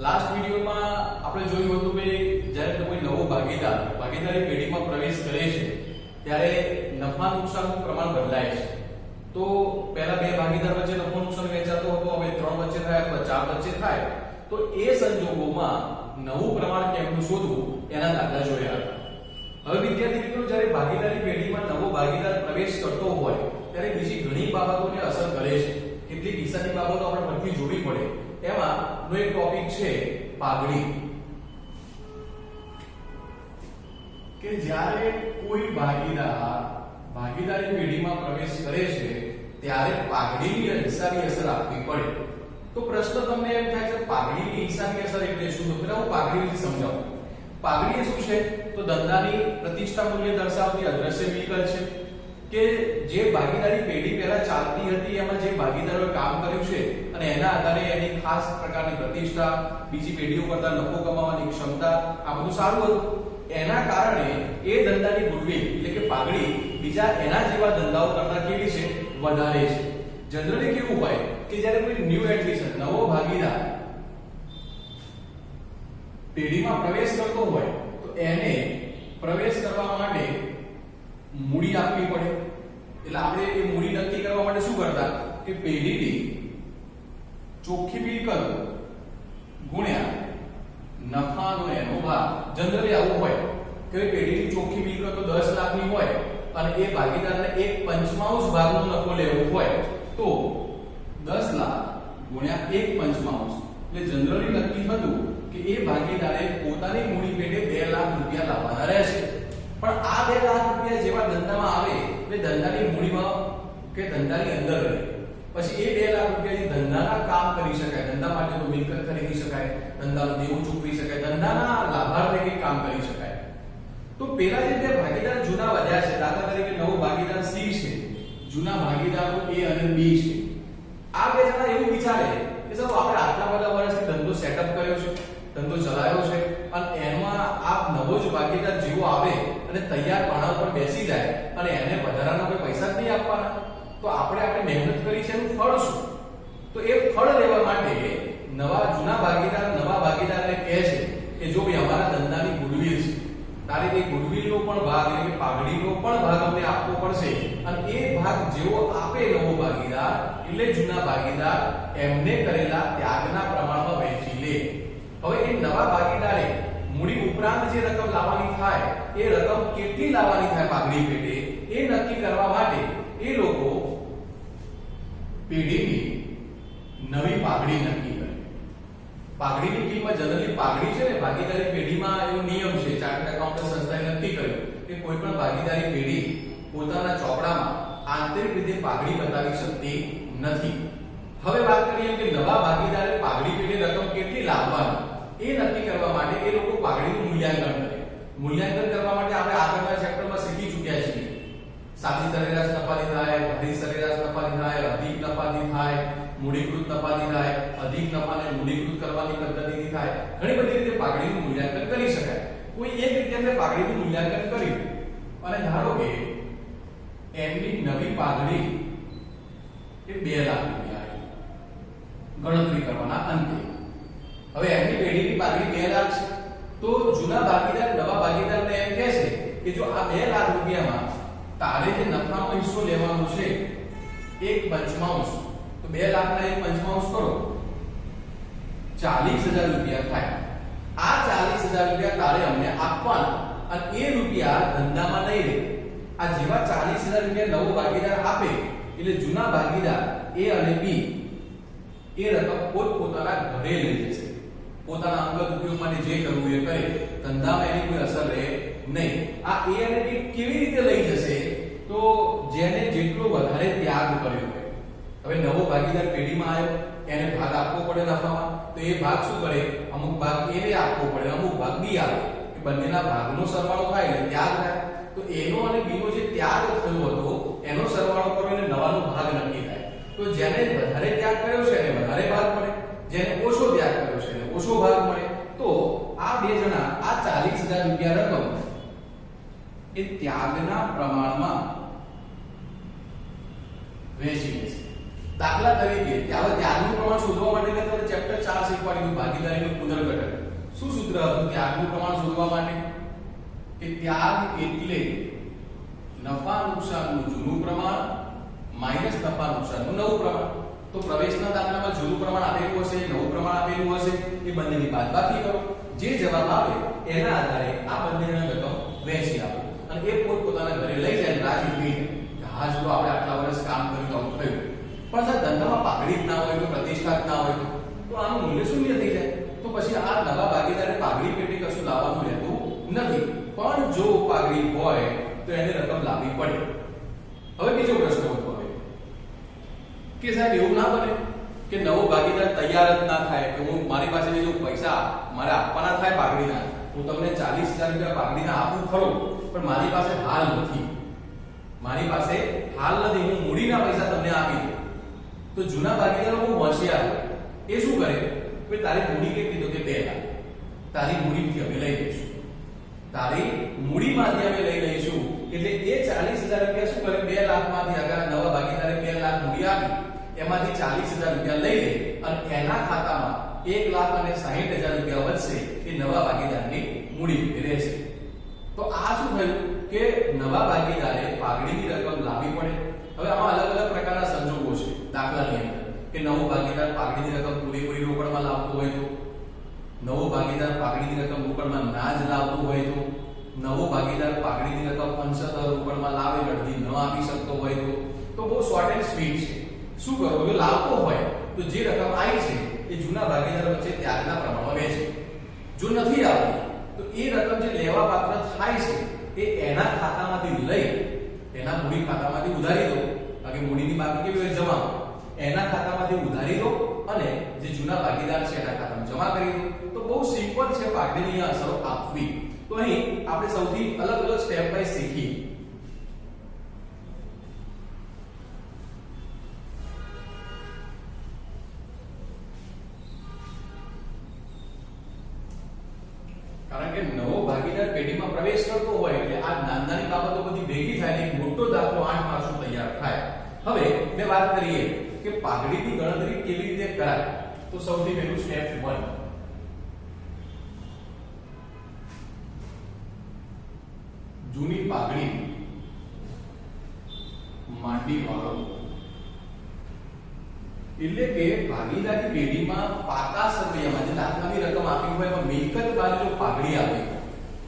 Last વિડિયોમાં આપણે જોયું હતું કે જ્યારે કોઈ નવો ભાગીદાર ભાગીદારી પેઢીમાં પ્રવેશ કરે છે ત્યારે નફા નુકસાનનું પ્રમાણ બદલાય છે. તો પહેલા બે ભાગીદાર વચ્ચે નફો નુકસાન વહેંચાતો હતો, હવે ત્રણ વચ્ચે થાય અથવા ચાર વચ્ચે થાય. તો એ સંજોગોમાં નવું પ્રમાણ કેમનું શોધવું એના દાખલા જોયા હતા. હવે વિદ્યાર્થી મિત્રો, જ્યારે ભાગીદારી પેઢીમાં નવો ભાગીદાર પ્રવેશ કરતો હોય ત્યારે બીજી ઘણી બાબતોને અસર કરે છે. કેટલીક હિસાબી બાબતો આપણે પરથી જોવી પડે. એમાં નો એક ટોપિક છે પાઘડી. કે જ્યારે કોઈ ભાગીદાર ભાગીદારી પેઢીમાં પ્રવેશ કરે છે ત્યારે પાઘડીની હિસાબી અસર આપવી પડે. તો પ્રશ્ન તમને એમ થાય છે પાઘડીની હિસાબી અસર એટલે શું? તો પહેલા હું પાઘડી વિશે સમજાવું. પાઘડી એ શું છે? તો ધંધાની પ્રતિષ્ઠા મૂલ્ય દર્શાવતી અદ્રશ્ય મિલકત છે કે જે ભાગીદારી પેઢી પહેલા ચાલતી હતી એમાં જે ભાગીદારોએ કામ કર્યું છે અને એના આધારે એની ખાસ પ્રકારની પ્રતિષ્ઠા, બીજી પેઢીઓ કરતા નફો કમાવાની ક્ષમતા, આ બધું સારું હતું. એના કારણે એ ધંધાની ગુડવિલ એટલે કે પાઘડી બીજા એના જેવા ધંધાઓ કરતા કેવી છે? વધારે છે. જનરલી કેવું હોય કે જ્યારે કોઈ ન્યુ એડમિશન નવો ભાગીદાર પેઢીમાં પ્રવેશ કરતો હોય તો એને પ્રવેશ કરવા માટે મૂડી આપવી પડે. એટલે આપણે એ મૂડી નક્કી કરવા માટે શું કરતા કે પેઢીની ચોખ્ખી મિલકત ગુણ્યા નફાનો એનો ભાગ. જનરલી આવું હોય કે પેઢીની ચોખ્ખી મિલકત તો 10 લાખની હોય અને એ ભાગીદારને 1/5 ભાગનો નફો લેવો હોય તો 10 લાખ ગુણ્યા 1/5. એટલે જનરલી નક્કી થતું કે એ ભાગીદારે પોતાની મૂડી પેટે 2 લાખ રૂપિયા લાવવાના રહેશે. પણ આ 2 લાખ રૂપિયા જેવા ધંધામાં આવે એટલે ધંધાની મૂડીમાં કે ધંધાની અંદર રહે. પછી એ 2 લાખ રૂપિયાથી ધંધાના કામ કરી શકાય, ધંધા માટેનો મિલકત ખરીદી શકાય, ધંધાનું દેવું ચૂકવી શકાય, ધંધાના લાભાર્થે કંઈક કામ કરી શકાય. તો પેલા જે બે ભાગીદાર જૂના વધ્યા છે, દાખલા તરીકે નવો ભાગીદાર સી છે, જૂના ભાગીદારો એ અને બી છે. આ બે જણા એવું વિચારે કે સાહેબ આપણે આટલા બધા વર્ષથી ધંધો સેટઅપ કર્યો છે, ધંધો ચલાવ્યો છે અને એમાં આ નવો જ ભાગીદાર જેવો આવે અને તૈયાર પાણા ઉપર બેસી જાય અને એને વધારાના કોઈ પૈસા જ નહીં આપવાના, તો આપણે મહેનત કરી છે એનું ફળ શું? તો એ ફળ લેવા માટે જૂના ભાગીદાર નવા ભાગીદારને કહે છે કે જો ભાઈ અમારા ધંધાની ગુડવિલ છે, તારે એ ગુડવિલનો પણ ભાગ એટલે કે પાઘડીનો પણ ભાગ અમને આપવો પડશે અને એ ભાગ જેવો આપે નવો ભાગીદાર એટલે જૂના ભાગીદાર એમને કરેલા ત્યાગના પ્રમાણમાં વહેંચી લે. હવે એ નવા ભાગીદારે મૂડી ઉપરાંત જે રકમ લાવવાની થાય એ રકમ કેટલી લાવવાની થાય પાઘડી પેટે એ નક્કી કરવા માટે એ લોકો પેઢીની નવી પાઘડી નક્કી કરે. પાઘડીની કિંમત જનરલી પાઘડી છે ને ભાગીદારી પેઢીમાં એવો નિયમ છે, ચાર્ટર્ડ એકાઉન્ટન્ટ સંસ્થાએ નક્કી કર્યું કે કોઈ પણ ભાગીદારી પેઢી પોતાના ચોપડામાં આંતરિક રીતે પાઘડી બતાવી શકતી નથી. હવે વાત કરીએ કે નવા ભાગીદારે પાઘડી પેઢે રકમ કેટલી લાવવાની એ નક્કી કરવા માટે એ લોકો પાઘડીનું મૂલ્યાંકન કરે. મૂલ્યાંકન કરવા માટે આપણે આગળના ચેપ્ટરમાં શીખી ચૂક્યા છીએ. સાદી સરેરાશ નફાની થાય, અધિક સરેરાશ નફાની થાય, અધિક નફાની થાય, મૂડીકૃત નફાની થાય, અધિક નફાને મૂડીકૃત કરવાની પદ્ધતિની થાય. ઘણી બધી રીતે પાઘડીનું મૂલ્યાંકન કરી શકાય. કોઈ એક રીતે આપણે પાઘડીનું મૂલ્યાંકન કર્યું અને ધારો કે એમની નવી પાઘડી એ 2 લાખ રૂપિયા આવી. ગણતરી કરવાના અંતે હવે એમની પેઢીની પાઘડી 2 લાખ છે તો જૂના ભાગીદાર નવા ભાગીદારને એમ કહે છે કે જો આ 2 લાખ રૂપિયામાં તારે જે નફાનો હિસ્સો લેવાનો છે 1/5, તો 2 લાખના 1/5 કરો 40,000 રૂપિયા થાય. આ 40,000 રૂપિયા તારે અમને આપવાના અને એ રૂપિયા ધંધામાં નહીં રહે. આ જેવા 40,000 રૂપિયા નવો ભાગીદાર આપે એટલે જૂના ભાગીદાર એ અને બી એ રકમ પોતાના ઘરે લઈ જશે. પોતાના અંગત ઉપયોગ માટે જે કરવું એ કરે, ધંધામાં એની કોઈ અસર રહે નહીં. આ એ અને બી કેવી રીતે લઈ જશે? તો જેને જેટલો વધારે ત્યાગ કર્યો હોય. હવે નવો ભાગીદાર પેઢીમાં આવ્યો, એને ભાગ આપવો પડે નફામાં, તો એ ભાગ શું કરે? અમુક ભાગ એને આપવો પડે, અમુક ભાગ બી આપે. એ બંનેના ભાગનો સરવાળો થાય એટલે ત્યાગ થાય. તો એનો અને બીનો જે ત્યાગ થયો હતો એનો સરવાળો કરો એટલે નવાનો ભાગ નક્કી થાય. તો જેને વધારે ત્યાગ કર્યો છે એને વધારે ભાગ મળે, જેને ઓછો ત્યાગ કર્યો છે એને ઓછો ભાગ મળે. તો આ બે જણા આ 40,000 રૂપિયા રકમ એ ત્યાગના પ્રમાણમાં વહેંચી લેશે. દાખલા તરીકે ત્યાગનું પ્રમાણ શોધવા માટે મેં તમને ચેપ્ટર 4 શીખવાડ્યું ભાગીદારીનું પુનર્ગઠન. શું સૂત્ર હતું ત્યાગનું પ્રમાણ શોધવા માટે? કે ત્યાગ એટલે નફા નુકસાનનું જૂનું પ્રમાણ માઈનસ નફા નુકસાનનું નવું પ્રમાણ. તો પ્રવેશના દાખલામાં જૂનું પ્રમાણ આપેલું હશે, નવું પ્રમાણ આપેલું હશે, એ બંનેની બાદબાકી કરો. જે જવાબ આવે એના આધારે આ બંનેના રકમ વહેંચી આપો અને એ પોતપોતાના ઘરે લઈ જાય રાજી થઈને કે હા જો આપણે આટલા વર્ષ કામ કર્યું તો આવું થયું. પણ સર ધંધામાં પાઘડી જ ના હોય તો પ્રતિષ્ઠા જ ના હોય તો આનું મૂલ્ય શૂન્ય થઈ જાય. તો પછી આ નવા ભાગીદારે પાઘડી પેટી કશું લાવવાનું રહેતું નથી. પણ જો પાઘડી હોય તો એને રકમ લાવવી પડે. હવે બીજો પ્રશ્ન ઉદ્ભવે કે સાહેબ એવું ના બને કે નવો ભાગીદાર તૈયાર જ ના થાય કે હું મારી પાસે જો પૈસા મારે આપવાના થાય પાઘડીના, હું તમને 40,000 રૂપિયા પાઘડીના આપું ખરો પણ મારી પાસે હાલ નથી, હું મૂડીના પૈસા તમને આપી દઉં. તો જૂના ભાગીદારો બહુ હોશિયાર એ શું કરે કે તારી મૂડી કેટલી? તો કે 2 લાખ. તારી મૂડીમાંથી અમે લઈ લઈશું, તારી મૂડીમાંથી અમે લઈ લઈશું. એટલે એ 40,000 રૂપિયા શું કરે? 2 લાખમાંથી આગળ નવા ભાગીદારે 2 લાખ મૂડી આપી, એમાંથી 40,000 રૂપિયા લઈ લે અને એના ખાતામાં 1,60,000 રૂપિયા વધશે એ નવા ભાગીદારની મૂડી રહેશે. તો આ શું થયું કે નવા ભાગીદારે પાઘડીની રકમ લાવવી પડે. હવે આમાં અલગ અલગ પ્રકારના સંજોગો છે દાખલાની અંદર કે નવો ભાગીદાર પાઘડીની રકમ પૂરેપૂરી રોકડમાં લાવતો હોય તો, નવો ભાગીદાર પાઘડીની રકમ રોકડમાં ના જ લાવતો હોય તો, નવો ભાગીદાર પાઘડીની રકમ અંશતઃ રોકડમાં લાવે અડધી ન આપી શકતો હોય તો બહુ શોર્ટ એન્ડ સ્વીટ છે. શું કરો? જો લાવતો હોય તો જે રકમ આવી છે એ જૂના ભાગીદાર વચ્ચે ત્યાગના પ્રમાણમાં વહેંચે. જો નથી આવતી તો એ રકમ જે લેવા પાત્ર થાય છે એ એના ખાતામાંથી લઈ એના મૂડી ખાતામાંથી ઉધારી દો. કારણ કે મૂડીની બાકી કેવી હોય? જમા. એના ખાતામાંથી ઉધારી દો અને જે જૂના ભાગીદાર છે એના ખાતામાં જમા કરી દો. તો બહુ સિમ્પલ છે પાઘડીની અસરો આપવી. તો અહીં આપણે સૌથી અલગ અલગ સ્ટેપ બાય શીખીએ. કારણ કે નવો ભાગીદાર પેઢીમાં પ્રવેશ કરતો હોય એટલે આ નાની બાબતો બધી ભેગી થાય ને એક મોટો દાખલો 8 માર્ક્સનો તૈયાર થાય. હવે મેં વાત કરીએ કે પાઘડીની ગણતરી કેવી રીતે કરાય. તો સૌથી પહેલું સ્ટેપ 1, જૂની પાઘડી માંડી વાળો. એટલે કે ભાગીદારી પેઢીમાં પાકા સમયમાં જે દાખલાની રકમ આપી હોય એમાં મિલકત બાજુ જો પાઘડી આપી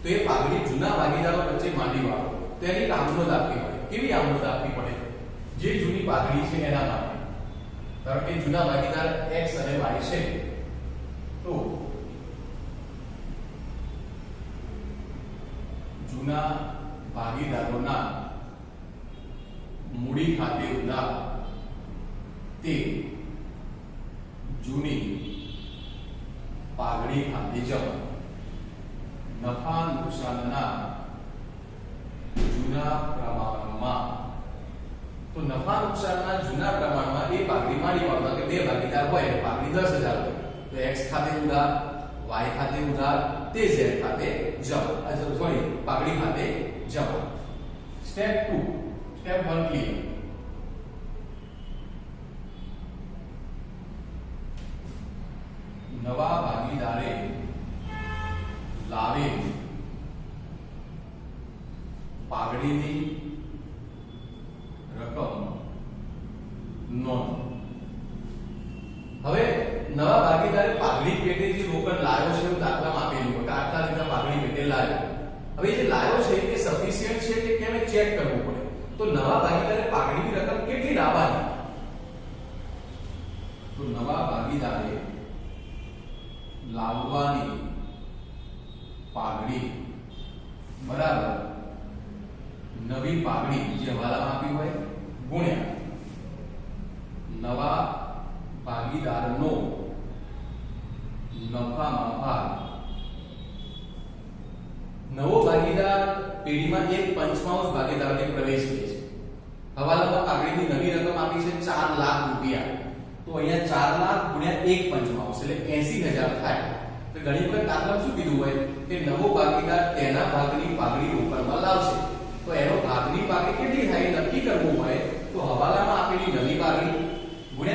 તો એ પાઘડી જૂના ભાગીદારો વચ્ચે માંડી વાળો. તો એની આમનોંધ આપવી પડે. કેવી આમનોંધ આપવી પડે? જે જૂની પાઘડી છે એના માટે. ધારો કે જૂના ભાગીદાર x અને y છે તો જૂના ભાગીદારોના મૂડી ખાતે ઉધાર તે જૂની પાઘડી ખાતે જમા. નફા નુકસાનના જૂના પ્રમાણમાં. તો નફા નુકસાનના જૂના પ્રમાણમાં એ પાઘડી માંડી વાળો કે 2 ભાગીદાર હોય પાઘડી 10,000 હોય તો x ખાતે ઉધાર, y ખાતે ઉધાર, તે z ખાતે જમા. સોરી, પાઘડી ખાતે જમા. Step 2, step 1 clear. નવા ભાગીદારે લાવેલ પાઘડીની રકમ નોંધ. હવે નવા ભાગીદારે પાઘડી પેટેથી રોકડ લાવ્યો છે એવું દાખલામાં આપેલું હોય કે આટલા રૂપિયા પાઘડી પેટે લાવ્યો. હવે જે લાવ્યો છે એ સફિશિયન્ટ છે કે કેમ એ ચેક કરવું પડે. તો નવા ભાગીદારે પાઘડીની રકમ કેટલી લાવવાની? તો નવા ભાગીદારે લાવવાની પાઘડી બરાબર નવી પાઘડી જે હવાલામાં આપી હોય ગુણ્યા નવા ભાગીદારનો નફામાં ભાગ. નવો ભાગીદાર પેઢીમાં 1/5 ભાગીદારોને પ્રવેશ લે છે. હવાલામાં પાઘડીની નવી રકમ આપી છે 4 લાખ રૂપિયા. તો અહીંયા 4 લાખ ગુણ્યા 1/5 એટલે 80,000 થાય. તો ઘણી વખત દાખલા શું કીધું હોય કે નવો ભાગીદાર તેના ભાગની પાઘડી રોકડમાં લાવશે. તો એનો ભાગની પાઘડી કેટલી થાય નક્કી કરવું હોય તો હવાલામાં આપેલી નવી પાઘડી ગુણ્યા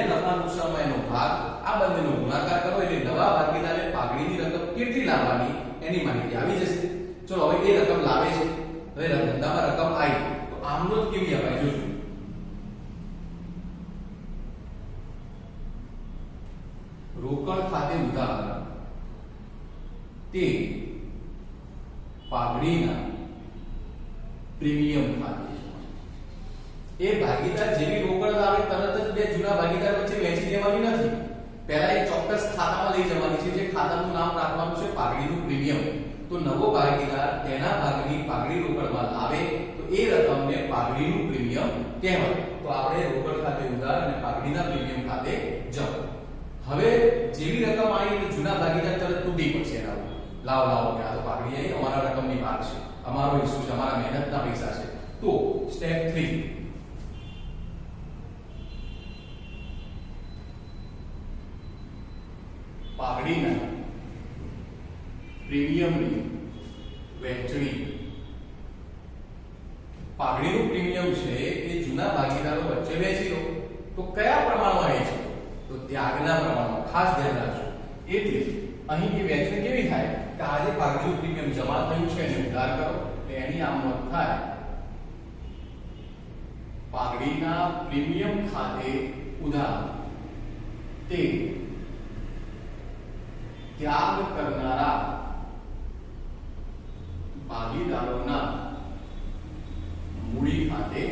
ની માહિતી આવી જશે. ચલો હવે એ રકમ લાવે છે, હવે ધંધામાં રકમ આવી તો આમ નોંધ કેવી અપાય જોજો. રોકડ ખાતે ઉધાર તે પાઘડીના પ્રીમિયમ ખાતે. એ ભાગીદાર જેવી રોકડ આવે તરત જ બે જૂના ભાગીદાર વચ્ચે વહેંચી દેવાની નથી. પહેલા એક ચોક્કસ ખાતામાં લઈ જવાની છે, જે ખાતાનું નામ રાખવાનું છે પાઘડીનું પ્રીમિયમ. તો નવો ભાગીદાર તેના ભાગની પાઘડી રોકડમાં લાવે તો એ રકમને પાઘડીનું પ્રીમિયમ કહેવાય. તો આપણે રોકડ ખાતે ઉધાર અને પાઘડીના પ્રીમિયમ ખાતે જવું. હવે જેવી રકમ આવી જૂના ભાગીદાર તરત તૂટી પડશે. એના લાવ કે આ તો પાઘડી આવી, અમારા રકમની ભાગ છે, અમારો હિસ્સો છે, અમારા મહેનતના પૈસા છે. તો સ્ટેપ 3, પાઘડીના પ્રીમિયમની વહેંચણી. પાઘડીનું પ્રીમિયમ છે એ જૂના ભાગીદારો વચ્ચે વહેંચી લો. તો કયા પ્રમાણમાં વહેંચી? તો ત્યાગના પ્રમાણમાં. ખાસ ધ્યાન રાખજો. એટલે અહીં એ વહેંચણી કેવી થાય કે આ જે પાઘડીનું પ્રીમિયમ જમા થયું છે એને ઉધાર કરો તો એની આમ નોંધ થાય પાઘડીના પ્રીમિયમ ખાતે ઉધાર તે ત્યાગ કરનારા ભાગીદારોના મૂડી ખાતે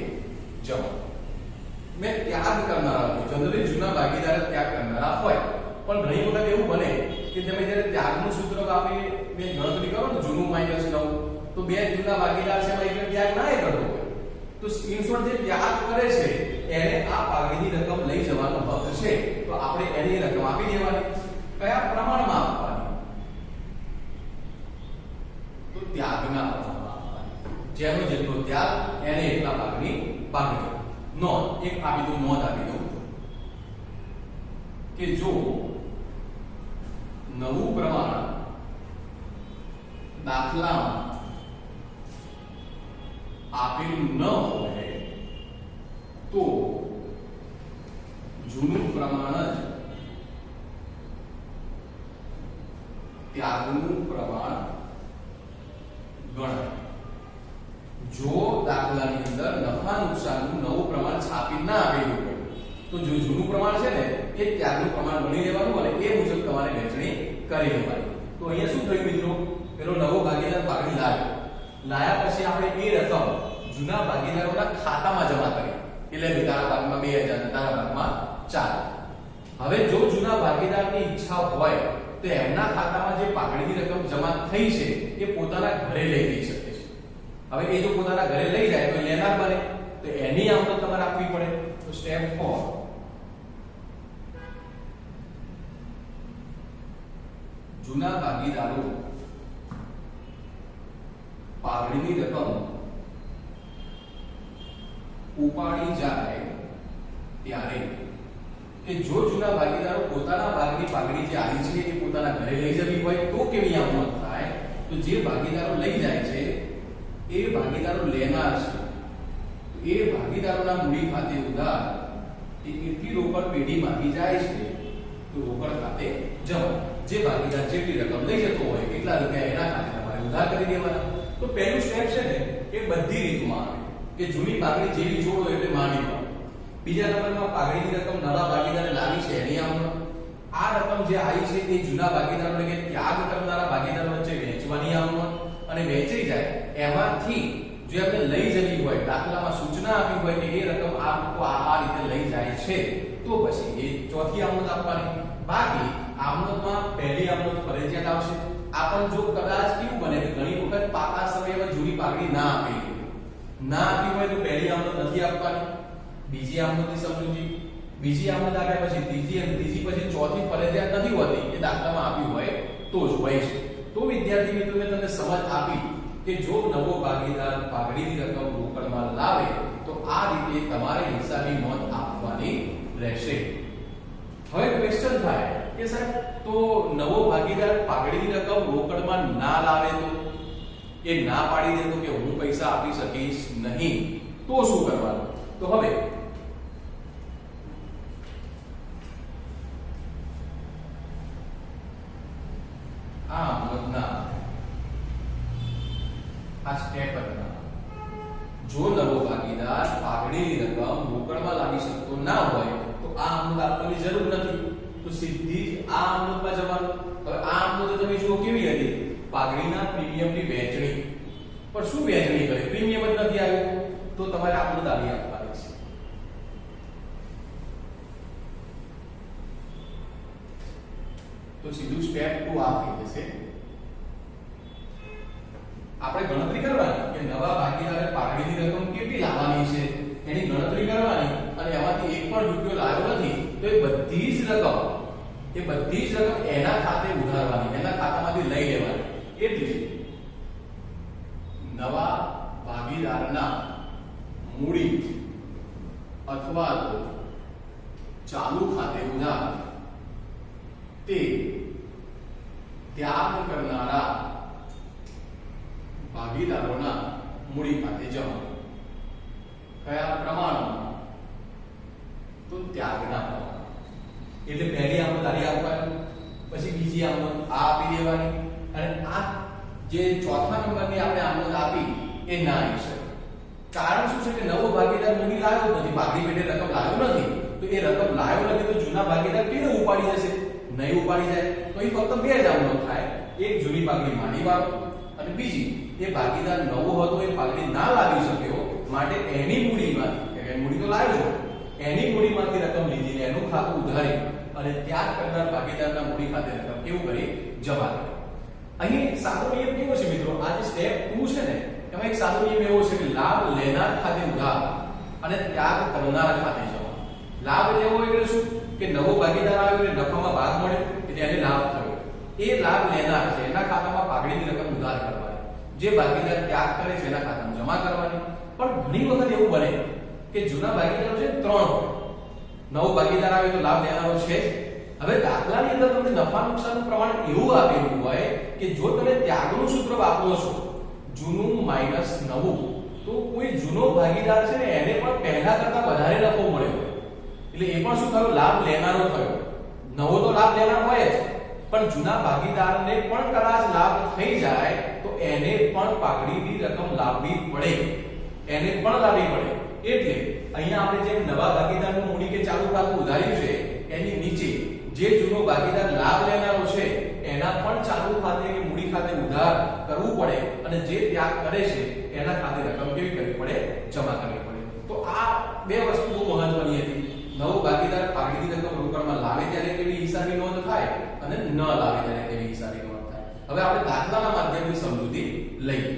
જમા. મેં ત્યાગ કરનારા, જનરલી જૂના ભાગીદાર ત્યાગ કરનારા હોય, પણ ઘણી વખત એવું બને કે તમે જ્યારે ત્યાગનું સૂત્ર વાપરી મેં ગણતરી કરો ને જૂનું -9 તો બે જૂના ભાગીદાર છે એટલે ત્યાગ ના એ કરતો હોય તો ઇન શોર્ટ જે ત્યાગ કરે છે એને આ પાઘડીની રકમ લઈ જવાનો હક છે. તો આપણે એની રકમ આપી દેવાની. કયા પ્રમાણમાં આપવાની? તો ત્યાગના પ્રમાણમાં આપવાની. જેનો જેટલો ત્યાગ એને એટલા ભાગની પાઘડી. નોંધ એક આપી દઉં, નોંધ આપી દઉં કે જો નવું પ્રમાણ દાખલામાં આપેલું ન હોય તો જૂનું પ્રમાણ જ ત્યાગનું પ્રમાણ ગણાય. જો દાખલાની અંદર નફા નુકસાનનું નવું પ્રમાણ છાપી ના આપેલું હોય તો જો જૂનું પ્રમાણ છે ને એ ત્યાગનું પ્રમાણ ગણી લેવાનું અને એ મુજબ તમારે વહેંચણી કરી લેવાની. તો અહીંયા શું થયું મિત્રો? પેલો નવો ભાગીદાર પાઘડી લાયા પછી આપણે એ રકમ જૂના ભાગીદારોના ખાતામાં જમા કરી. એટલે તારા ભાગમાં 2000 તારા ભાગમાં 4. હવે જો જૂના ભાગીદારની ઈચ્છા હોય તો એમના ખાતામાં જે પાઘડીની રકમ જમા થઈ છે એ પોતાના ઘરે લઈ જઈ શકે છે. હવે એ જો પોતાના ઘરે લઈ જાય તો લેનાર બને, તો એની આમ તો તમારે આપવી પડે. તો સ્ટેપ 4, જૂના ભાગીદારો પાઘડીની રકમ ઉપાડી જાય ત્યારે કે જો જૂના ભાગીદારો પોતાના ભાગની પાઘડી જે આવી છે એ પોતાના ઘરે લઈ જવી હોય તો કેવી આમ નોંધ થાય? તો જે ભાગીદારો લઈ જાય છે એ ભાગીદારો લેનાર છે. એ ભાગીદારોના મૂડી ખાતે ઉધાર એ કેટલી રોકડ પેઢીમાંથી જાય છે તો રોકડ ખાતે જમા. જે ભાગીદાર જેટલી રકમ લઈ જતો હોય એટલા રૂપિયા એના ખાતે તમારે ઉધાર કરી દેવાના. તો પહેલું સ્ટેપ છે ને એ બધી રીતમાં આવે કે જૂની પાઘડી જેવી જોડો એટલે માંડી પડો. બીજા નંબરમાં પાઘડીની રકમ નવા ભાગીદારે લાવી છે એની આમ આ રકમ જે આવી છે એ જૂના ભાગીદારોને કે ત્યાગ કરનારા ભાગીદારો વચ્ચે વહેંચવાની આમ અને વહેંચાઈ જાય એમાંથી જે આપણે લઈ જવી હોય, દાખલામાં સૂચના આપી હોય કે એ રકમ આ રીતે લઈ જાય છે તો પછી એ ચોથી આમનોંધ આપવાની. બાકી આમનોંધમાં પહેલી આમનોંધ ફરજિયાત આવશે. આ પણ જો કદાચ કેવું બને કે ઘણી વખત પાકા સમયમાં જૂની પાઘડી ના આપી હોય તો પહેલી આમનોંધ નથી આપવાની. બીજી આમનોંધની સમજૂતી, બીજી આમનોંધ આપ્યા પછી ત્રીજી અને ત્રીજી પછી ચોથી ફરજિયાત નથી હોતી. એ દાખલામાં આપ્યું હોય તો જ હોય છે. તો વિદ્યાર્થી મિત્રો મેં તમને સમજ આપી કે જો નવો ભાગીદાર પાઘડીની રકમ રોકડમાં લાવે તો આ રીતે તમારે હિસાબી નોંધ આપવાની રહેશે. હવે ક્વેશ્ચન થાય કે સાહેબ તો નવો ભાગીદાર પાઘડીની રકમ રોકડમાં ના લાવે તો એ ના પાડી દે તો કે હું પૈસા આપી શકીશ નહીં તો શું કરવાનું? તો હવે આ આમનોંધના આ સ્ટેપ બતાવો. જો નવો ભાગીદાર પાઘડીની રકમ રોકડમાં લાવી શકતો ના હોય તો આ અમુદ આપવાની જરૂર નથી, તો સીધી જ આ અમુદમાં જવાનું. હવે આ અમુદ તમે જુઓ કેવી હતી, પાઘડીના પ્રીમિયમની વહેંચણી. પણ શું વહેંચણી કરે, પ્રીમિયમ જ નથી આવ્યું, તો તમારે આ અમુદ આવી આપવાની છે. તો સીધું સ્ટેપ 2 આ થઈ જશે. આપણે ગણતરી કરવાની કે નવા ભાગીદારે પાઘડીની રકમ કેટલી લાવવાની છે એની ગણતરી કરવાની, અને એમાંથી એક પણ રૂપિયો લાવ્યો નથી તો એ બધી જ રકમ એના ખાતે ઉધારવાની, એના ખાતામાંથી લઈ લેવાની. એટલે નવા ભાગીદારના મૂડી અથવા તો ચાલુ ખાતે ઉધાર તે ત્યાગ કરનારા ભાગીદારોના મૂડી ખાતે જમા. કયા પ્રમાણમાં? તો ત્યાગના પ્રમાણ. એટલે પહેલી આમદ તારી આપવાની, પછી બીજી આમદ આ આપી દેવાની, અને આ જે ચોથા નંબરની આપણે આમદ આપી એ ના આવી શકે. કારણ શું છે કે નવો ભાગીદાર મૂડી લાવ્યો નથી, પાઘડી પેટે રકમ લાવ્યો નથી, તો એ રકમ લાવ્યો નથી તો જૂના ભાગીદાર કેવી ઉપાડી જશે? નહીં ઉપાડી જાય તો એ ફક્ત બે જ આમદ થાય, એક જૂની પાઘડી માંડી વાળો અને બીજી એ ભાગીદાર નવો હતો એ પાઘડી ના લાવી શક્યો માટે એની મૂડીમાંથી, કે મૂડી તો લાવ્યો એની મૂડીમાંથી રકમ લીધી, એનું ખાતું ઉધારી અને ત્યાગ કરનાર ભાગીદારના મૂડી ખાતે રકમ કેવું કરી? જમા કરી. અહીં સાદો નિયમ કેવો છે મિત્રો, આ જે સ્ટેપ 2 છે ને એમાં એક સાદો નિયમ એવો છે કે લાભ લેનાર ખાતે ઉધાર અને ત્યાગ કરનાર ખાતે જમા. લાભ લેવો એટલે શું કે નવો ભાગીદાર આવ્યો એટલે નફામાં ભાગ મળ્યો એટલે એને લાભ થયો, એ લાભ લેનાર છે એના ખાતામાં પાઘડીની રકમ ઉધાર કરવાની, જે ભાગીદાર ત્યાગ કરે છે એના ખાતામાં જમા કરવાની. પણ ઘણી વખત એવું બને કે જૂના ભાગીદારો છે 3, નવો ભાગીદાર આવે તો લાભ લેનારો છે. હવે દાખલાની અંદર તમને નફા નુકસાનનું પ્રમાણ એવું આપેલું હોય કે જો તમે ત્યાગનું સૂત્ર વાપરો છો જૂનું માઈનસ નવું, તો કોઈ જૂનો ભાગીદાર છે ને એને પણ પહેલા કરતા વધારે નફો મળ્યો, એટલે એ પણ શું થયો? લાભ લેનારો થયો. નવો તો લાભ લેનાર હોય જ, પણ જૂના ભાગીદારને પણ કદાચ લાભ થઈ જાય તો એને પણ પાઘડીની રકમ લાવવી પડે, એને પણ લાવવી પડે. એટલે અહીંયા આપણે જે નવા ભાગીદારનું મૂડી કે ચાલુ ખાતું ઉધાર્યું છે એની નીચે જે જૂનો ભાગીદાર લાભ લેનારો છે એના પણ ચાલુ ખાતે કે મૂડી ખાતે ઉધાર કરવું પડે, અને જે ત્યાગ કરે છે એના ખાતે રકમ કેવી કરવી પડે? જમા કરવી પડે. તો આ બે વસ્તુ બહુ મહત્વની હતી. નવો ભાગીદાર પાઘડીની રકમ રોકડમાં લાવે ત્યારે કેવી હિસાબી નોંધ થાય અને ન લાવે ત્યારે કેવી હિસાબી નોંધ થાય. હવે આપણે દાખલાના માધ્યમથી સમજૂતી લઈએ.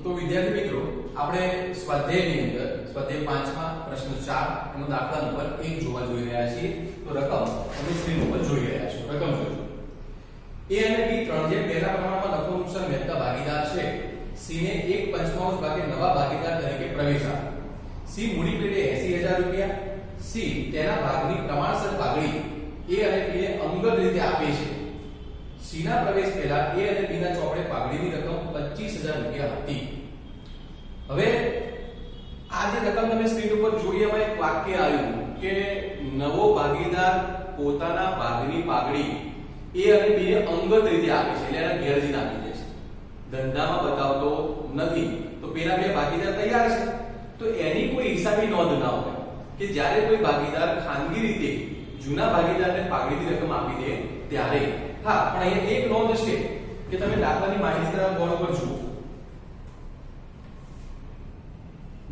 તો વિદ્યાર્થી મિત્રો આપણે સ્વાધ્યાયની અંદર સ્વાધ્યાય 5 માં પ્રશ્ન 4 એનો દાખલા નંબર 1 જોવા જોઈ રહ્યા છીએ. તો રકમ તમે સ્ક્રીન ઉપર જોઈ રહ્યા છો. રકમ જોજો. A અને B ત્રણ જે પહેલા પ્રમાણમાં નફો નુકસાન વહેંચતા ભાગીદાર છે, C ને 1/5 ભાગે નવા ભાગીદાર તરીકે પ્રવેશ આપે. C મૂડી પેટે 80000 રૂપિયા, C તેના ભાગની પ્રમાણસર પાઘડી A અને B ને અંગત રીતે આપે છે. C ના પ્રવેશ પહેલા A અને B ના ચોપડે પાઘડીની રકમ 25000 રૂપિયા હતી. હવે આ જે રકમ તમે સ્ક્રીન ઉપર જોઈએ એમાં એક વાક્ય આવ્યું કે નવો ભાગીદાર પોતાના ભાગની પાઘડી A અને B ને અંગત રીતે આપે છે, એટલે એના ગેરહાજરી આપી દે છે. ધંધામાં બતાવતો નથી, તો પેલા બે ભાગીદાર તૈયાર છે તો એની કોઈ હિસાબી નોંધ ના હોય કે જ્યારે કોઈ ભાગીદાર ખાનગી રીતે જૂના ભાગીદારને પાઘડીની રકમ આપી દે ત્યારે. હા, પણ અહીંયા એક નોંધ છે કે તમે દાખલાની માહિતી તરફ ગૌણ કરજો.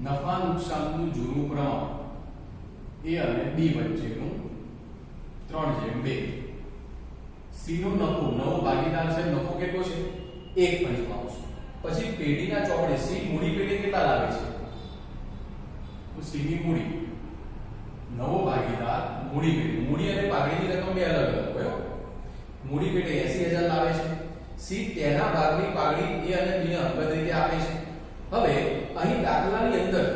નફા નુકસાનનું જૂનું પ્રમાણ A અને B વચ્ચેનું 3/2. C નો નફો, નવો ભાગીદાર છે, નફો કેટલો છે? 1/5. પછી પેઢીના ચોપડે C મૂડી પેઢે કેટલા લાવે છે? તો C ની મૂડી, નવો ભાગીદાર મૂડી પેઢી. મૂડી અને પાઘડીની રકમ બે અલગ અલગ હોય. મૂડી પેટે 80000 લાવે છે. સી તેના ભાગની પાઘડી એ અને બી ને અંગત રીતે આપે છે. હવે અહીં દાખલાની અંદર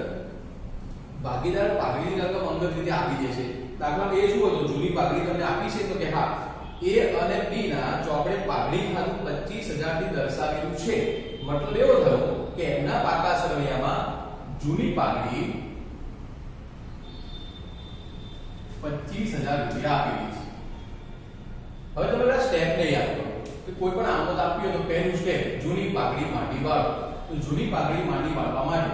ભાગીદાર પાઘડીની રકમ અંગત રીતે આપી દે છે. દાખલામાં એ શું હતું, જૂની પાઘડી તમને આપી છે તો કે હા એ અને બી ના ચોપડે પાઘડી ખાતું 25000 થી દર્શાવેલું છે. મતલબ એવો થયો કે એમના પાકા સરવૈયામાં જૂની પાઘડી 25000 રૂપિયા આપેલી છે. હવે તમે પેલા સ્ટેપ નહીં આપો કે કોઈ પણ આમોદ આપ્યો તો પહેલું સ્ટેપ જૂની પાઘડી માંડી વાળો. તો જૂની પાઘડી માંડી વાળવા માટે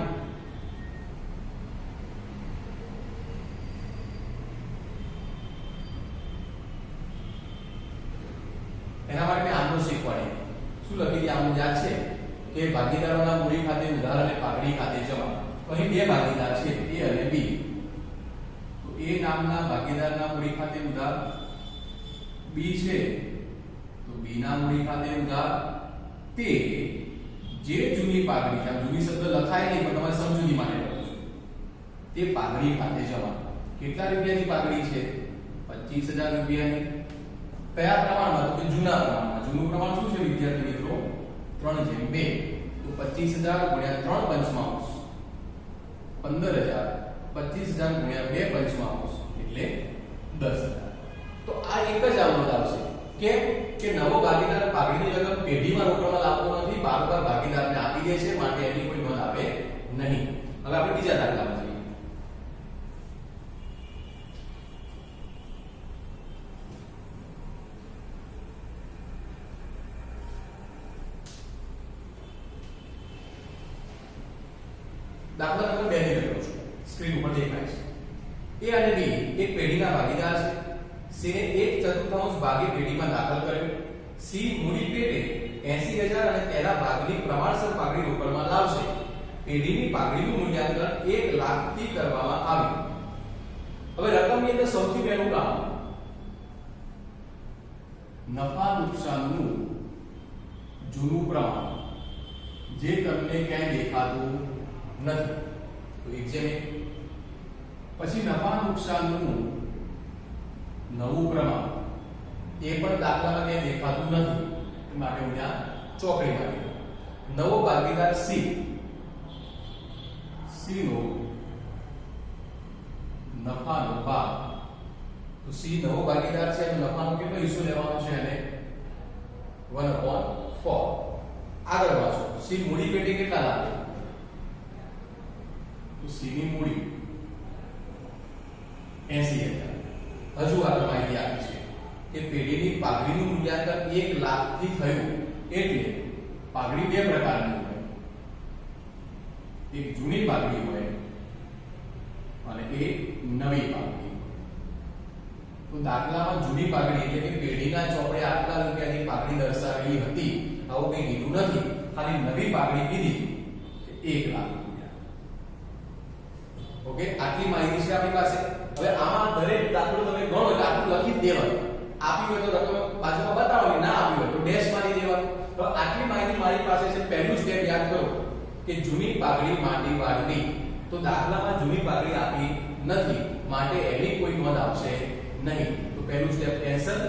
એના માટે આમનું શીખવાડે શું લખી દે આમનું યાદ છે કે ભાગીદારોના મૂડી ખાતે ઉધાર અને પાઘડી ખાતે જમા. તો અહીં બે ભાગીદાર છે એ અને બી. તો એ નામના ભાગીદારના મૂડી ખાતે ઉધાર બી છે તો બી ના મૂડી ખાતે ઉધાર તે જે જૂની પાઘડી છે, જૂની શબ્દ લખાય નહીં પણ તમારે સમજૂતી માટે લખો છો, તે પાઘડી ખાતે જમા. કેટલા રૂપિયાની પાઘડી છે? 25000 રૂપિયાની. કયા પ્રમાણમાં? તો કે જૂના પ્રમાણમાં. જૂનું પ્રમાણ શું છે વિદ્યાર્થી મિત્રો? 3:2. તો 25000 ગુણ્યા 3 પંચમાંશ 15000. 25000 ગુણ્યા 2 પંચમાંશ એટલે 10000. તો આ એક જ આવડત આવશે. કેમ કે નવો ભાગીદાર પાઘડીની રકમ પેઢીમાં રોકડમાં લાવતો નથી, બારોબાર ભાગીદારને આપી દે છે, માટે એની કોઈ નોંધ આવે નહીં. હવે આપણે બીજા દાખલામાં જઈએ. દાખલા નંબર 2 ની લખો છું, સ્ક્રીન ઉપર દેખાય છે. એ અને બી એક પેઢીના ભાગીદાર છે. સી ને 1/4 ભાગે પેઢીમાં દાખલ કર્યો. સી મૂડી પેટે 80000 અને તેના ભાગની પ્રમાણસર પાઘડી રોકડમાં લાવશે. પેઢીની પાઘડીનું મૂલ્યાંકન 1 લાખ થી કરવામાં આવ્યું. હવે રકમની અંદર સૌથી પહેલું કામ નફા નુકસાનનું જૂનું પ્રમાણ જે તમને ક્યાંય દેખાતું નથી. તો એક્ઝામ પછી નફા નુકસાનનું નવું પ્રમાણ એ પણ દાખલામાં ક્યાંય દેખાતું નથી, માટે હું ત્યાં ચોકડી મારી. નવો ભાગીદાર સી, સી નો નફાનો ભાગ. તો સી નવો ભાગીદાર છે તો નફાનો કેટલો હિસ્સો લેવાનો છે? એને 1/4. આગળ વાંચો. સી મૂડી પેટે કેટલા લાવે? તો સી ની મૂડી 80000. હજુ આગળ માહિતી આપી છે કે પેઢીની પાઘડીનું મૂલ્યાંકન 1 લાખ થી થયું. એટલે પાઘડી બે પ્રકારની હોય, એક જૂની પાઘડી હોય અને એક નવી પાઘડી. તો દાખલામાં જૂની પાઘડી એટલે કે પેઢીના ચોપડે આટલા રૂપિયાની પાઘડી દર્શાવેલી હતી, આવું કંઈ કીધું નથી, ખાલી નવી પાઘડી કીધી કે 1 લાખ રૂપિયા. ઓકે, આટલી માહિતી છે આપણી પાસે. હવે આમાં દરેક દાખલો તમે ગણો એટલે આટલું લખી જ દેવાનું. આપ્યું હોય તો રકમ બાજુમાં બતાવવાની, ના આપ્યું હોય તો ડેશ મારી દેવાનું. તો આટલી માહિતી મારી પાસે છે. પહેલું સ્ટેપ યાદ કરો કે જૂની પાઘડી માંડી વાળવી. તો દાખલામાં જૂની પાઘડી આપી નથી, માટે એની કોઈ નોંધ આવશે નહીં. તો પહેલું સ્ટેપ કેન્સલ.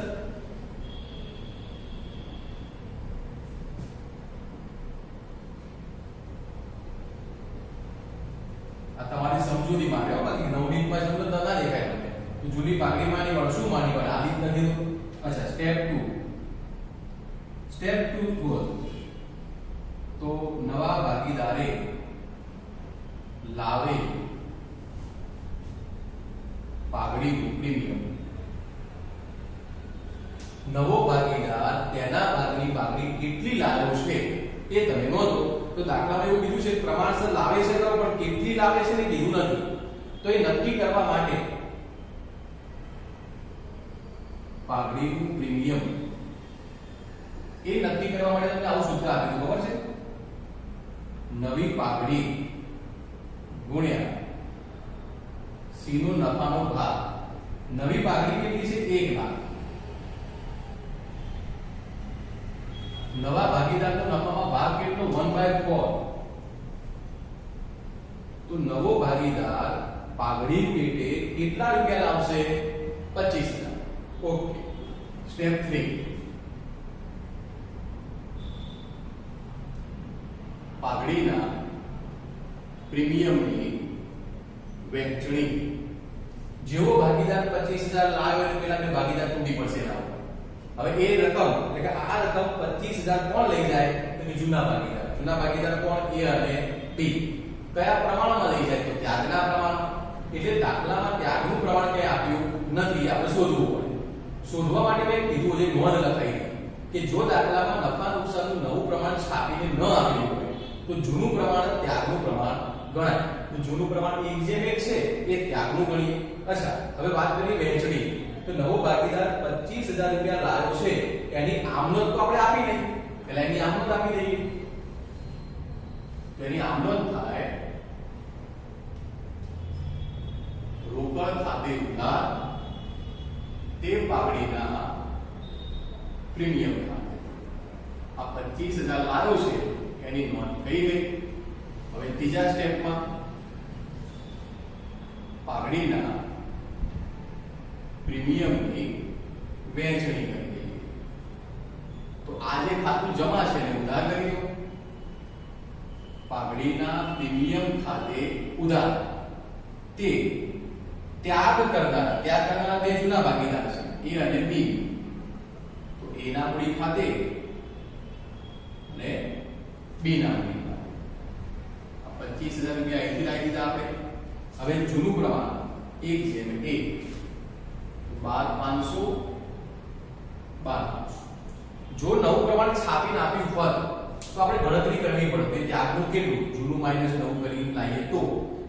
આ તમારી સમજૂતી માટે હો, બાકી નવનીતમાં શબ્દ ના દેખાય તમને. તો જૂની પાઘડી માની વાળ શું માની વાળ આવી જ નથી. તો અચ્છા, સ્ટેપ 2. સ્ટેપ 2 જુઓ તો નવા ભાગીદારે લાવે પાઘડીનું પ્રીમિયમ. નવો ભાગીદાર તેના ભાગની પાઘડી કેટલી લાવ્યો છે એ તમે નોંધો. તો દાખલામાં એવું કીધું છે પ્રમાણસર લાવે છે તો પણ કેટલી લાવે છે ને કીધું નથી. તો એ નક્કી કરવા માટે પાઘડીનું પ્રીમિયમ એ નક્કી કરવા માટે તમને આવું સૂત્ર આપ્યું ખબર છે? નવી પાઘડી ગુણ્યા સી નો નફાનો ભાગ. નવી પાઘડી કેટલી છે? 1 લાખ. નવા ભાગીદારનો નફામાં ભાગ કેટલો? 1/4. તો નવો ભાગીદાર પાઘડી પેટે કેટલા રૂપિયા લાવશે? 25000. ઓકે. સ્ટેપ 3. મૂકવી પડશે એના ઉપર. હવે એ રકમ એટલે કે આ રકમ 25000 કોણ લઈ જાય તો કે જૂના ભાગીદાર કોણ? A અને B. કયા પ્રમાણમાં લઈ જાય? તો ત્યાગના પ્રમાણમાં. એટલે દાખલામાં ત્યાગનું પ્રમાણ ક્યાંય આપ્યું નથી, આપણે શોધવું પડે. શોધવા માટે મેં કીધું છે નોંધ લખાઈ કે જો દાખલામાં નફા નુકસાનનું નવું પ્રમાણ છાપીને ન આપેલું હોય તો જૂનું પ્રમાણ ત્યાગનું પ્રમાણ ગણાય. તો જૂનું પ્રમાણ 1:1 છે એ ત્યાગનું ગણીએ. અચ્છા, હવે વાત કરીએ વહેંચણી. તો નવો ભાગીદાર 25000 રૂપિયા લાવ્યો છે, એની આમનોંધ તો આપણે આપી નહીં, એટલે એની આમનોંધ આપી દઈએ. તો એની આમનોંધ થાય રોકડ ખાતે ઉધાર તે પાવડીના પ્રીમિયમ ખાતે. આ 25000 લાવ્યો છે એની નોંધ થઈ ગઈ. હવે ત્રીજા સ્ટેપમાં પાવડીના પ્રીમિયમની વહેંચણી કરી દઈએ. તો આ જે ખાતું જમા છે એને ઉધાર કરી દો. પાવડીના પ્રીમિયમ ખાતે ઉધાર તે ત્યાગ કરનારા બે જૂના ભાગીદાર છે, A અને B. તો A ના મૂડી ખાતે અને B ના મૂડી ખાતે. આ 25000 રૂપિયા અહીંથી લાવી દીધા આપણે. હવે જૂનું પ્રમાણ 1:1. 12500. જો નવું પ્રમાણ છાપીને આપ્યું હોત તો આપણે ગણતરી કરવી પડે કે ત્યાગનું કેટલું, જૂનું માઈનસ નવું કરીને લાવીએ તો.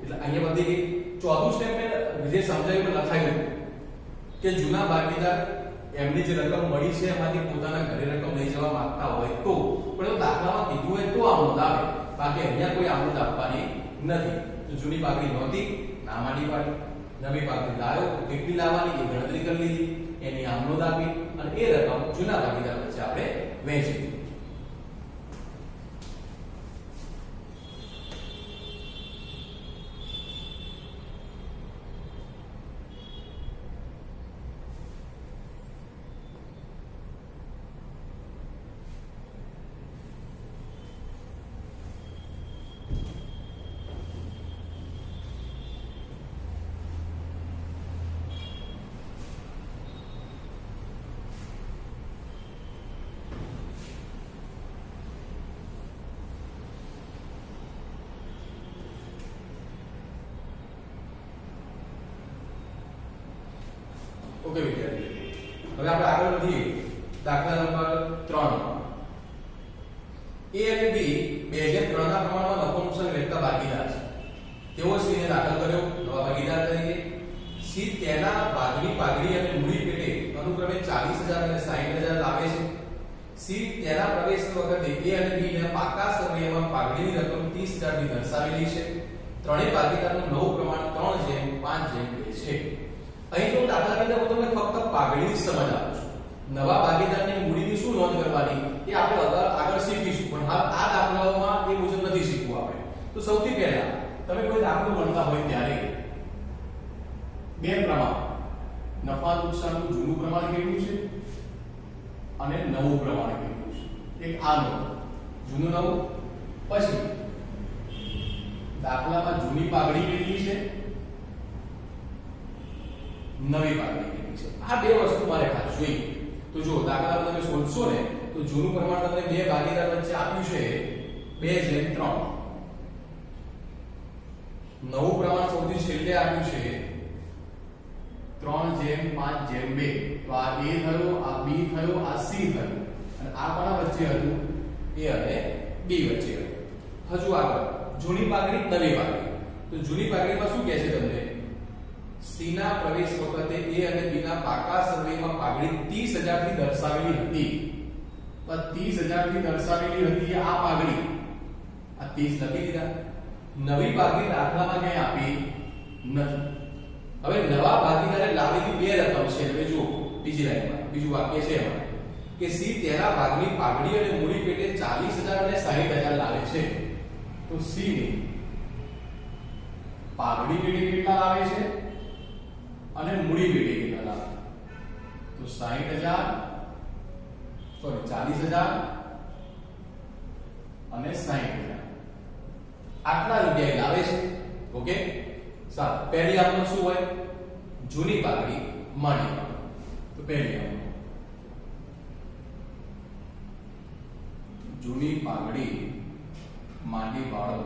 એટલે અહીંયા બધી ચોથું સ્ટેપ મેં જે સમજાવ્યું લખાયું કે જૂના ભાગીદાર એમની જે રકમ મળી છે એમાંથી પોતાના ઘરે રકમ લઈ જવા માંગતા હોય તો, પણ દાખલામાં કીધું હોય તો આમનોંધ આવે, બાકી અહીંયા કોઈ આમનોંધ આપવાની નથી. તો જૂની પાઘડી નહોતી, ના માંડી પાડી. નવી પાઘડી લાવ્યો, કેટલી લાવવાની એ ગણતરી કરી લીધી, એની આમનોંધ આપી અને એ રકમ જૂના ભાગીદાર વચ્ચે આપણે વહેંચી દીધી. ઓકે વિદ્યાર્થી, હવે આપણે આગળ વધીએ. દાખલા નંબર 3. A અને B 2:3 ના પ્રમાણમાં નફો નુકસાન વહેંચતા ભાગીદાર છે. તેઓ C ને દાખલ કર્યો નવા ભાગીદાર તરીકે. C તેના ભાગની પાઘડી અને મૂડી પેટે અનુક્રમે 40000 અને 60000 લાવે છે. C તેના પ્રવેશ વખતે A અને B ને પાકા સમયમાં પાઘડીની રકમ 30000 થી દર્શાવેલી છે. ત્રણેય ભાગીદારનું નવું પ્રમાણ 3:5:2 છે. અહીં તો દાખલા અંદર હું તમને ફક્ત પાઘડીની સમજ આપું છું. નવા ભાગીદારની મૂડીની શું નોંધ કરવાની એ આપણે આગળ શીખીશું, પણ હાલ આ દાખલાઓમાં એ મુજબ નથી શીખવું આપણે. તો સૌથી પહેલા તમે કોઈ દાખલો ગણતા હોય ત્યારે બે પ્રમાણ, નફા નુકસાનનું જૂનું પ્રમાણ કેટલું છે અને નવું પ્રમાણ કેટલું છે. એક આ નોંધ, જૂનું નવું. પછી દાખલામાં જૂની પાઘડી કેટલી છે, નવી પાઘડી કેટલી છે. આ બે વસ્તુ મારે ખાસ જોઈએ. તો જો દાખલા તમે શોધશો ને તો જૂનું પ્રમાણ તમને બે ભાગીદાર વચ્ચે આપ્યું છે 2:3. નવું પ્રમાણ સૌથી છેલ્લે આપ્યું છે 3:5:2. તો આ A થયો, આ B થયો, આ C થયો અને આ કોના વચ્ચે હતું? A અને B વચ્ચે હતું. હજુ આગળ જૂની પાઘડી, નવી પાઘડી. તો જૂની પાઘડીમાં શું કહે છે તમને? C ના પ્રવેશ વખતે A અને B ના પાકા સર્વેમાં પાઘડી 30000 થી દર્શાવેલી હતી. તો 30000 થી દર્શાવેલી હતી આ પાઘડી. આ 30 લખી દીધા. નવી પાઘડી દાખલામાં ક્યાંય આપી નથી. હવે નવા ભાગીદારે લાવેલી બે રકમ છે. હવે જુઓ બીજી લાઈનમાં બીજું વાક્ય છે એમાં કે C તેના ભાગની પાઘડી અને મૂડી પેટે 40000 અને 60000 લાવે છે. તો C ની પાઘડી પેટે કેટલા લાવે છે અને મૂડી પેટે કેટલા લાવે? તો 40000 અને 60000 આટલા રૂપિયા લાવે છે. ઓકે, સારું. પહેલી આપણો શું હોય? જૂની પાઘડી માની. તો પહેલી જૂની પાઘડી માંડી વાળો.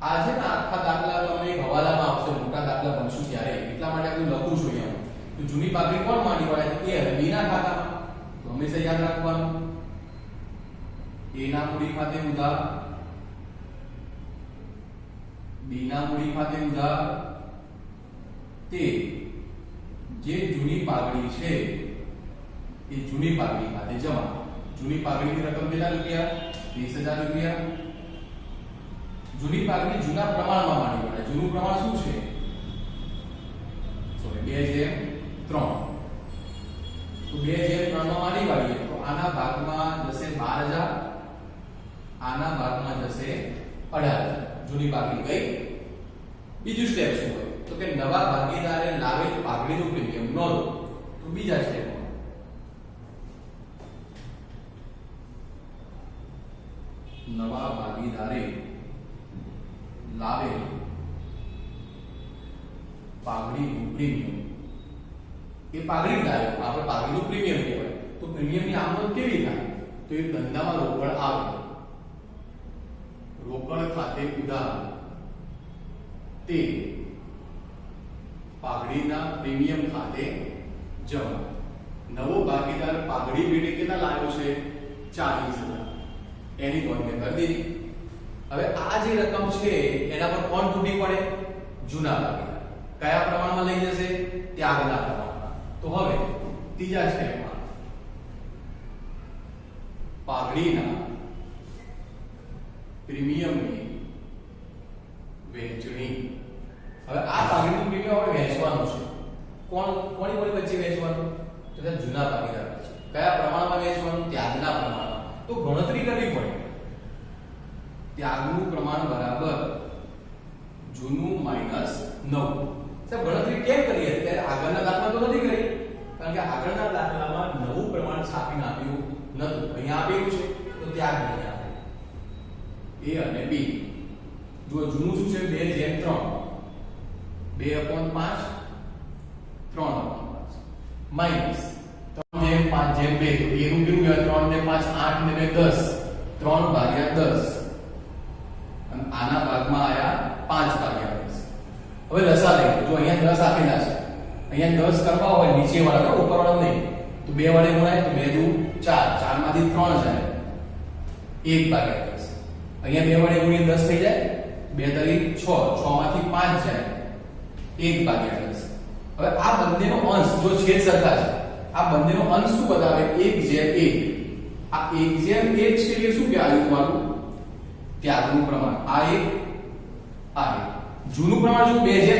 આ છે ને આખા દાખલા તમને એક હવાલામાં આવશે, મોટા દાખલા બનશું ત્યારે, એટલા માટે આપણે લખું છું અહીંયા. તો જૂની પાઘડી કોણ માંડી વાળે? એ અને બી ના ખાતામાં. તો હંમેશા યાદ રાખવાનું, એ ના મૂડી ખાતે ઉધાર, બી ના મૂડી ખાતે ઉધાર, તે જે જૂની પાઘડી છે એ જૂની પાઘડી ખાતે જમા. જૂની પાઘડીની રકમ કેટલા રૂપિયા? 20,000 રૂપિયા. જૂની પાઘડી જૂના પ્રમાણમાં માંડી વળે. જૂનું પ્રમાણ શું છે? સોરી 2/3. તો 2/3 માં માંડી વાળીએ તો આના ભાગમાં જશે 12,000, આના ભાગમાં જશે 18,000. જૂની પાઘડી ગઈ. બીજું સ્ટેપ શું હોય? તો કે નવા ભાગીદારે લાવેલ પાઘડીનું પ્રીમિયમ નોંધો. તો બીજા સ્ટેપમાં નવા ભાગીદારે લાવેલ પાઘડીનું પ્રીમિયમ, એ પાઘડી લાવે આપણે પાઘડીનું પ્રીમિયમ કહેવાય. તો પ્રીમિયમની આમદન કેવી થાય? તો એ ધંધામાં રોકડ આવે, રોકડ ખાતે ઉધાર, તે પાઘડીના પ્રીમિયમ ખાતે જમા. નવો ભાગીદાર પાઘડી પેટે કેટલા લાવ્યો છે? 40,000. એની નોંધ મેં કરી દીધી. હવે આ જે રકમ છે એના પર કોણ તૂટી પડે? જૂના ભાગીદાર. કયા પ્રમાણમાં લઈ જશે? ત્યાગના પ્રમાણમાં. તો હવે ત્રીજા સ્ટેપમાં પાઘડીના પ્રીમિયમની વહેંચણી. હવે આ પાઘડીનું પ્રીમિયમ આપણે વહેંચવાનું છે. કોની વચ્ચે વહેંચવાનું? તો કે જૂના ભાગીદાર વચ્ચે. કયા પ્રમાણમાં વહેંચવાનું? ત્યાગના પ્રમાણમાં. તો ગણતરી કરવી પડે. ત્યાગનું પ્રમાણ બરાબર જૂનું માઈનસ નવું. સાહેબ ગણતરી કેમ કરીએ? ત્યારે આગળના દાખલા તો નથી કરી, કારણ કે આગળના દાખલામાં નવું પ્રમાણ છાપીને આપ્યું નતું. અહીંયા આપેલું છે તો ત્યાગ નહીં આપે. એ અને બી. જો જૂનું શું છે? 2/3. 2/5, 3/5 માઈનસ 3/5/2. તો એનું કેટલું કહેવાય? 3 ને 5 8 ને 10, 3/10. અને આના ભાગમાં આયા 5/10. હવે લસા લઈએ. જો અહીંયા 10 આપેલા છે, અહીંયા 10 કરવા હોય નીચે વાળા, ઉપર વાળા નહીં, તો 2 વડે ગુણાય તો 2 દુ 4, 4 માંથી 3 જાય, 1/10. અહીંયા 2 વડે ગુણીએ 10 થઈ જાય, 2 તરી 6, 6 માંથી 5 જાય, 1/10. હવે આ બંનેનો અંશ જો છેદ સરખા છે, આ બંનેનો અંશ શું બતાવે? 1/1. આ 1/1 છે એટલે શું કહેવાય તમારું? ત્યાગનું પ્રમાણ. આ એક, આ એક. જૂનું પ્રમાણ જો 2/3 છે,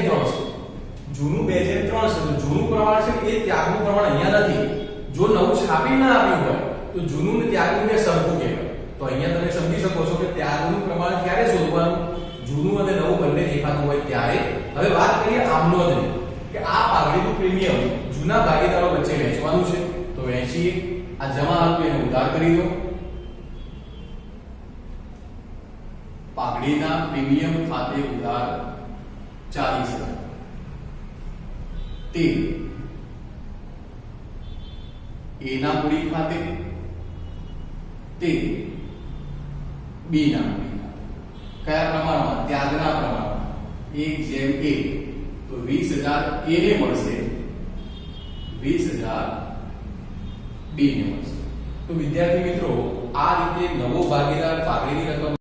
જૂનું 2/3 છે, તો જૂનું પ્રમાણ છે એ ત્યાગનું પ્રમાણ અહીંયા નથી. જો નવું છાપી ના આપ્યું હોય તો જૂનું ને ત્યાગનું ને સરખું કહેવાય. તો અહીંયા તમે સમજી શકો છો કે ત્યાગનું પ્રમાણ ક્યારે શોધવાનું? જૂનું અને નવું બંને દેખાતું હોય ત્યારે. હવે વાત કરીએ આમનોંધની, કે આ પાઘડીનું પ્રીમિયમ જૂના ભાગીદારો વચ્ચે વહેંચવાનું છે. તો વહેંચીએ. આ જમા હતું એને ઉધાર કરી દો. પાઘડીના પ્રીમિયમ ખાતે ઉધાર 40,000. તે એના મૂડી ખાતે, તે બી ના મૂડી ખાતે. કયા પ્રમાણમાં? ત્યાગના પ્રમાણમાં. 1/1. તો 20,000 એ ને મળશે, 20,000 બી ને મળશે. તો વિદ્યાર્થી મિત્રો, આ રીતે નવો ભાગીદાર પાઘડીની રકમ